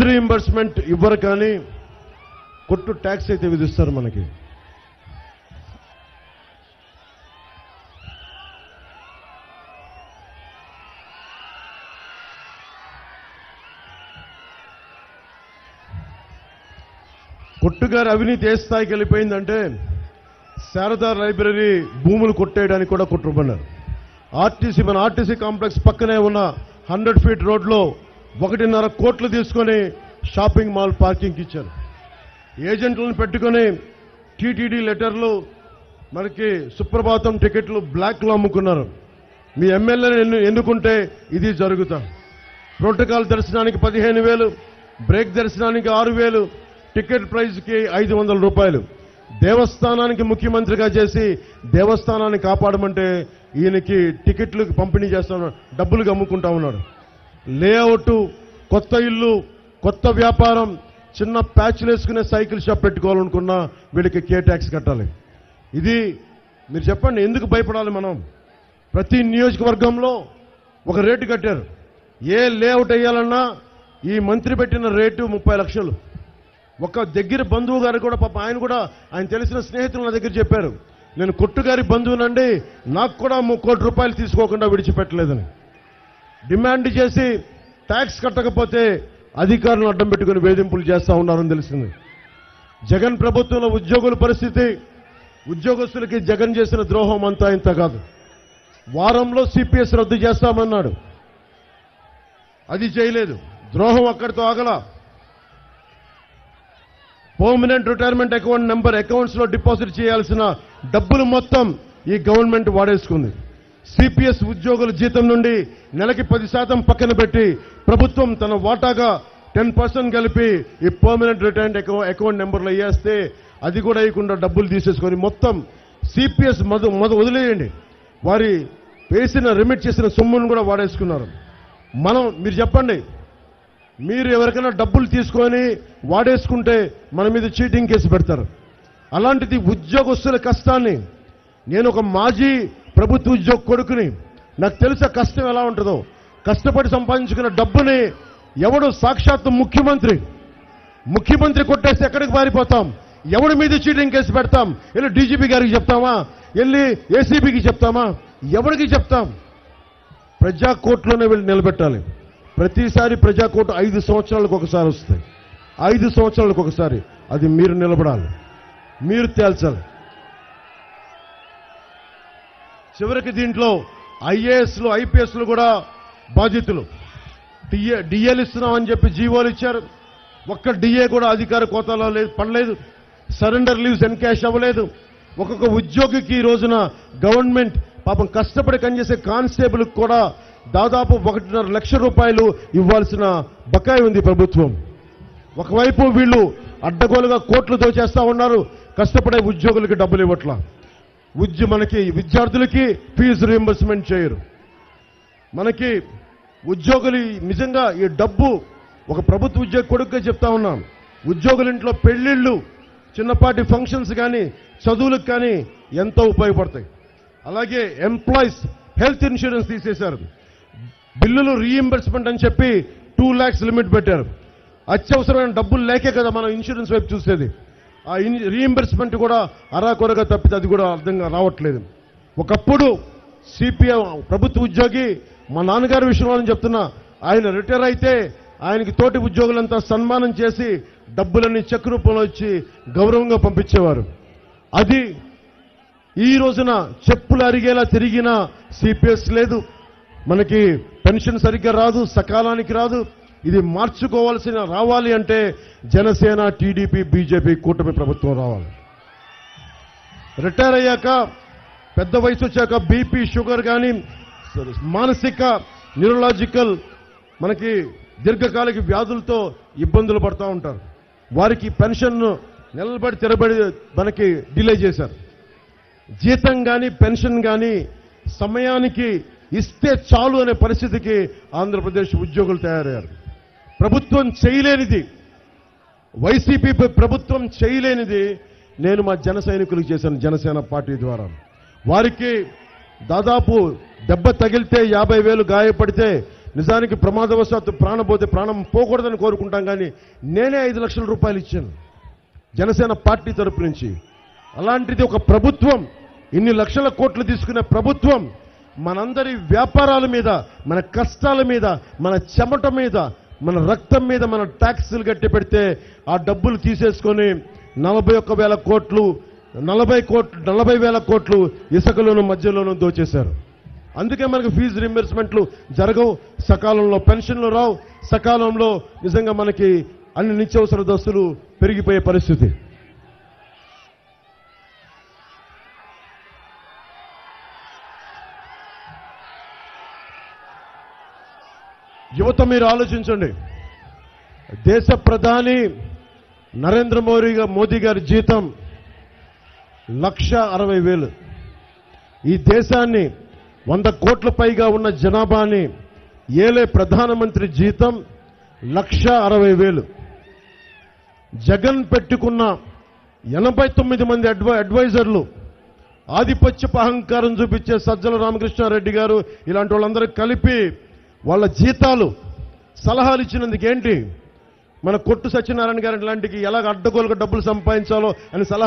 Reimbursement ఇవ్వరు, కానీ కొట్టు ట్యాక్స్ అయితే విధిస్తారు మనకి. కొట్టుగారి అవినీతి ఏ స్థాయికి వెళ్ళిపోయిందంటే శారదా లైబ్రరీ భూములు కొట్టేయడానికి కూడా కుట్రపన్నారు. మన ఆర్టీసీ కాంప్లెక్స్ పక్కనే ఉన్న 100 ఫీట్ రోడ్లో 1.5 కోట్లు తీసుకొని షాపింగ్ మాల్ పార్కింగ్కి ఇచ్చారు. ఏజెంట్లను పెట్టుకొని టీటీడీ లెటర్లు, మనకి సుప్రభాతం టికెట్లు బ్లాక్లో అమ్ముకున్నారు. మీ ఎమ్మెల్యేని ఎన్నుకుంటే ఇది జరుగుతా. ప్రోటోకాల్ దర్శనానికి 15,000, బ్రేక్ దర్శనానికి 6,000, టికెట్ ప్రైజ్కి 500 రూపాయలు. దేవస్థానానికి ముఖ్యమంత్రిగా చేసి దేవస్థానాన్ని కాపాడమంటే ఈయనకి టికెట్లు పంపిణీ చేస్తా డబ్బులు అమ్ముకుంటా ఉన్నాడు. లేఅవుట్, కొత్త ఇల్లు, కొత్త వ్యాపారం, చిన్న ప్యాచ్లు వేసుకునే సైకిల్ షాప్ పెట్టుకోవాలనుకున్నా వీళ్ళకి కే ట్యాక్స్ కట్టాలి. ఇది మీరు చెప్పండి, ఎందుకు భయపడాలి మనం? ప్రతి నియోజకవర్గంలో ఒక రేటు కట్టారు. ఏ లేఅవుట్ వేయాలన్నా ఈ మంత్రి పెట్టిన రేటు 30 లక్షలు. ఒక దగ్గర బంధువు గారు కూడా పాప ఆయన తెలిసిన స్నేహితులు నా దగ్గర చెప్పారు, నేను కొట్టుగారి బంధువునండి, నాకు కూడా 3 కోట్ల రూపాయలు తీసుకోకుండా విడిచిపెట్టలేదని. డిమాండ్ చేసి ట్యాక్స్ కట్టకపోతే అధికారులను అడ్డం పెట్టుకుని వేధింపులు చేస్తా ఉన్నారని తెలిసింది. జగన్ ప్రభుత్వంలో ఉద్యోగుల పరిస్థితి, ఉద్యోగస్తులకి జగన్ చేసిన ద్రోహం అంతా ఇంత కాదు. వారంలో సిపిఎస్ రద్దు చేస్తామన్నాడు, అది చేయలేదు. ద్రోహం అక్కడితో ఆగల. Permanent retirement account number accounts లో డిపాజిట్ చేయాల్సిన డబ్బులు మొత్తం ఈ గవర్నమెంట్ వాడేసుకుంది. సిపిఎస్ ఉద్యోగుల జీతం నుండి నెలకి 10% పక్కన పెట్టి ప్రభుత్వం తన వాటాగా 10% కలిపి ఈ పర్మనెంట్ రిటైర్మెంట్ అకౌంట్ నెంబర్లో వేస్తే అది కూడా వేయకుండా డబ్బులు తీసేసుకొని మొత్తం సిపిఎస్ వదిలేయండి, వారి వేసిన రిమిట్ చేసిన సొమ్మును కూడా వాడేసుకున్నారు. మీరు చెప్పండి, మీరు ఎవరికైనా డబ్బులు తీసుకొని వాడేసుకుంటే మన మీద చీటింగ్ కేసు పెడతారు. అలాంటిది ఉద్యోగస్తుల కష్టాన్ని, నేను ఒక మాజీ ప్రభుత్వ ఉద్యోగ కొడుకుని, నాకు తెలిసే కష్టం ఎలా ఉంటుందో. కష్టపడి సంపాదించుకున్న డబ్బుని ఎవడు సాక్షాత్తు ముఖ్యమంత్రి కొట్టేస్తే ఎక్కడికి పారిపోతాం? ఎవడి మీద చీటింగ్ కేసు పెడతాం? వెళ్ళి డీజీపీ గారికి చెప్తామా? వెళ్ళి ఏసీబీకి చెప్తామా? ఎవరికి చెప్తాం? ప్రజా కోర్టులోనే వెళ్ళి నిలబెట్టాలి. ప్రతిసారి ప్రజా కోర్టు 5 సంవత్సరాలకు ఒకసారి వస్తాయి. 5 సంవత్సరాలకు ఒకసారి అది మీరు నిలబడాలి, మీరు తేల్చాలి. చివరికి దీంట్లో ఐఏఎస్లు, ఐపీఎస్లు కూడా బాధితులు. డిఏలు ఇస్తున్నామని చెప్పి జీవోలు ఇచ్చారు. ఒక్క డిఏ కూడా అధికార కోతాలో పడలేదు. సరెండర్ లీవ్స్ ఎన్కాష్ అవ్వలేదు. ఒక్కొక్క ఉద్యోగికి ఈ రోజున గవర్నమెంట్ పాపం కష్టపడి పనిచేసే కానిస్టేబుల్కి కూడా దాదాపు 1.5 లక్షల రూపాయలు ఇవ్వాల్సిన బకాయి ఉంది ప్రభుత్వం. ఒకవైపు వీళ్ళు అడ్డగోలుగా కోట్లు దోచేస్తా ఉన్నారు, కష్టపడే ఉద్యోగులకి డబ్బులు ఇవ్వట్లా. మనకి విద్యార్థులకి ఫీజు రీయింబర్స్మెంట్ చేయరు. మనకి ఉద్యోగులు నిజంగా ఈ డబ్బు ఒక ప్రభుత్వ ఉద్యోగ కొడుకుగా చెప్తా ఉన్నాం. ఉద్యోగుల ఇంట్లో పెళ్లిళ్ళు, చిన్నపాటి ఫంక్షన్స్ కానీ, చదువులకు కానీ ఎంతో ఉపయోగపడతాయి. అలాగే ఎంప్లాయీస్ హెల్త్ ఇన్సూరెన్స్ తీసేశారు. బిల్లులు రీయింబర్స్మెంట్ అని చెప్పి 2 lakhs లిమిట్ పెట్టారు. అత్యవసరమైన డబ్బులు లేకే కదా మనం ఇన్సూరెన్స్ వైపు చూసేది. ఆ రీయింబర్స్మెంట్ కూడా అరాకొరగా తప్పితే అది కూడా అర్థంగా రావట్లేదు. ఒకప్పుడు సిపిఎం ప్రభుత్వ ఉద్యోగి, మా నాన్నగారి విషయంలో చెప్తున్నా, ఆయన రిటైర్ అయితే ఆయనకి తోటి ఉద్యోగులంతా సన్మానం చేసి డబ్బులన్నీ చెక్ రూపంలో ఇచ్చి గౌరవంగా పంపించేవారు. అది ఈ రోజున చెప్పులు అరిగేలా తిరిగిన సిపిఎస్ లేదు, మనకి పెన్షన్ సరిగ్గా రాదు, సకాలానికి రాదు. ఇది రావాలి అంటే జనసేన, టీడీపీ, బీజేపీ కూటమి ప్రభుత్వం రావాలి. రిటైర్ అయ్యాక, పెద్ద వయసు వచ్చాక బీపీ, షుగర్ కానీ, మానసిక, న్యూరలాజికల్, మనకి దీర్ఘకాలిక వ్యాధులతో ఇబ్బందులు పడుతూ ఉంటారు. వారికి పెన్షన్ నిలబడి తిరబడి మనకి డిలే చేశారు. జీతం కానీ, పెన్షన్ కానీ సమయానికి ఇస్తే చాలు అనే పరిస్థితికి ఆంధ్రప్రదేశ్ ఉద్యోగులు తయారయ్యారు. ప్రభుత్వం చేయలేనిది, వైసీపీ ప్రభుత్వం చేయలేనిది నేను మా జన సైనికులకు చేశాను జనసేన పార్టీ ద్వారా. వారికి దాదాపు దెబ్బ తగిలితే 50,000, గాయపడితే నిజానికి ప్రమాదవశాత్తు ప్రాణం పోతే ప్రాణం పోకూడదని కోరుకుంటాం, కానీ నేనే 5 లక్షల రూపాయలు ఇచ్చాను జనసేన పార్టీ తరపు నుంచి. అలాంటిది ఒక ప్రభుత్వం, ఇన్ని లక్షల కోట్లు తీసుకునే ప్రభుత్వం మనందరి వ్యాపారాల మీద, మన కష్టాల మీద, మన చెమట మీద, మన రక్తం మీద మన ట్యాక్సులు కట్టి పెడితే ఆ డబ్బులు తీసేసుకొని 41,000 కోట్లు 40,000 కోట్లు ఇసుకలోను మధ్యలోనూ దోచేశారు. అందుకే మనకు ఫీజు రింబర్స్మెంట్లు జరగవు, సకాలంలో పెన్షన్లు రావు, సకాలంలో నిజంగా మనకి అన్ని నిత్యావసర వస్తువులు పెరిగిపోయే పరిస్థితి. యువత మీరు ఆలోచించండి. దేశ ప్రధాని నరేంద్ర మోదీ గారి జీతం 1,60,000. ఈ దేశాన్ని 100 కోట్ల పైగా ఉన్న జనాభాని ఏలే ప్రధానమంత్రి జీతం 1,60,000. జగన్ పెట్టుకున్న 89 మంది అడ్వైజర్లు, ఆధిపత్యపు అహంకారం చూపించే సజ్జల రామకృష్ణారెడ్డి గారు ఇలాంటి వాళ్ళందరూ కలిపి వాళ్ళ జీతాలు సలహాలు ఇచ్చినందుకు ఏంటి, మన కొట్టు సత్యనారాయణ గారి లాంటికి ఎలాగ అడ్డగోలుగా డబ్బులు సంపాదించాలో అని సలహా